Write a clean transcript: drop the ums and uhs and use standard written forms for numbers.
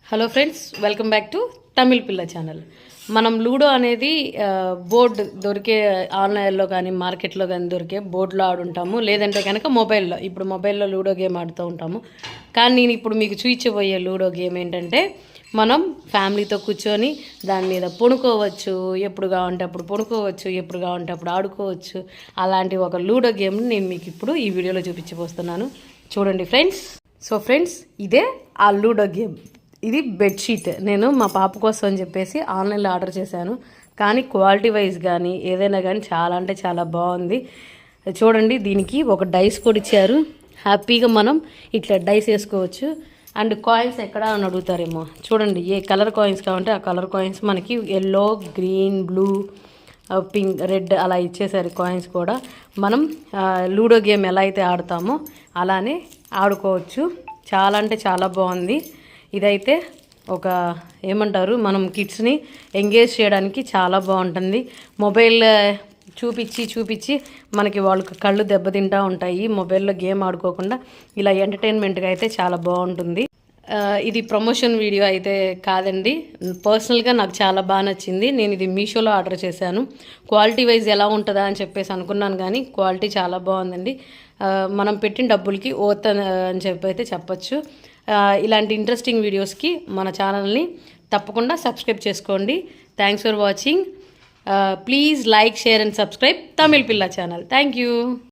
Hello friends, welcome back to Tamil పిల్ల channel. మనం ludo అనేది బోర్డు దొరికే ఆన్లైన్లో కానీ మార్కెట్లో కానీ దొరికే బోర్డులో ఆడుంటాము, లేదంటే కనుక మొబైల్లో. ఇప్పుడు మొబైల్లో లూడో గేమ్ ఆడుతూ ఉంటాము. కానీ నేను ఇప్పుడు మీకు చూపించబోయే లూడో గేమ్ ఏంటంటే, మనం ఫ్యామిలీతో కూర్చొని దాని మీద పడుకోవచ్చు, ఎప్పుడు కావాలంటే అప్పుడు పడుకోవచ్చు, ఎప్పుడు కావాలంటే అప్పుడు ఆడుకోవచ్చు. అలాంటి ఒక లూడో గేమ్ని నేను మీకు ఇప్పుడు ఈ వీడియోలో చూపించబోతున్నాను. చూడండి ఫ్రెండ్స్. సో ఫ్రెండ్స్, ఇదే ఆ లూడో గేమ్. ఇది బెడ్షీట్. నేను మా పాప కోసం అని చెప్పేసి ఆన్లైన్లో ఆర్డర్ చేశాను. కానీ క్వాలిటీ వైజ్ కానీ ఏదైనా కానీ చాలా అంటే చాలా బాగుంది. చూడండి, దీనికి ఒక డైస్ కూడా ఇచ్చారు. హ్యాపీగా మనం ఇట్లా డైస్ వేసుకోవచ్చు. అండ్ కాయిన్స్ ఎక్కడ అని అడుగుతారేమో, చూడండి ఏ కలర్ కాయిన్స్ కావాలంటే ఆ కలర్ కాయిన్స్ మనకి yellow, green, blue, pink, red అలా ఇచ్చేసారు. కాయిన్స్ కూడా మనం లూడో గేమ్ ఎలా అయితే ఆడతామో అలానే ఆడుకోవచ్చు. చాలా అంటే చాలా బాగుంది. ఇదైతే ఒక ఏమంటారు, మనం కిడ్స్ని ఎంగేజ్ చేయడానికి చాలా బాగుంటుంది. మొబైల్ చూపించి మనకి వాళ్ళకి కళ్ళు దెబ్బతింటూ ఉంటాయి. మొబైల్లో గేమ్ ఆడుకోకుండా ఇలా ఎంటర్టైన్మెంట్గా అయితే చాలా బాగుంటుంది. ఇది ప్రమోషన్ వీడియో అయితే కాదండి. పర్సనల్గా నాకు చాలా బాగా నచ్చింది. నేను ఇది మీషోలో ఆర్డర్ చేశాను. క్వాలిటీ వైజ్ ఎలా ఉంటుందా అని చెప్పేసి అనుకున్నాను, కానీ క్వాలిటీ చాలా బాగుందండి. మనం పెట్టిన డబ్బులకి ఓత్ అని చెప్పి అయితే చెప్పచ్చు. ఇలాంటి ఇంట్రెస్టింగ్ వీడియోస్కి మన ఛానల్ని తప్పకుండా సబ్స్క్రైబ్ చేసుకోండి. Thanks for watching. Please like, share and subscribe Tamil పిల్ల ఛానల్. Thank you.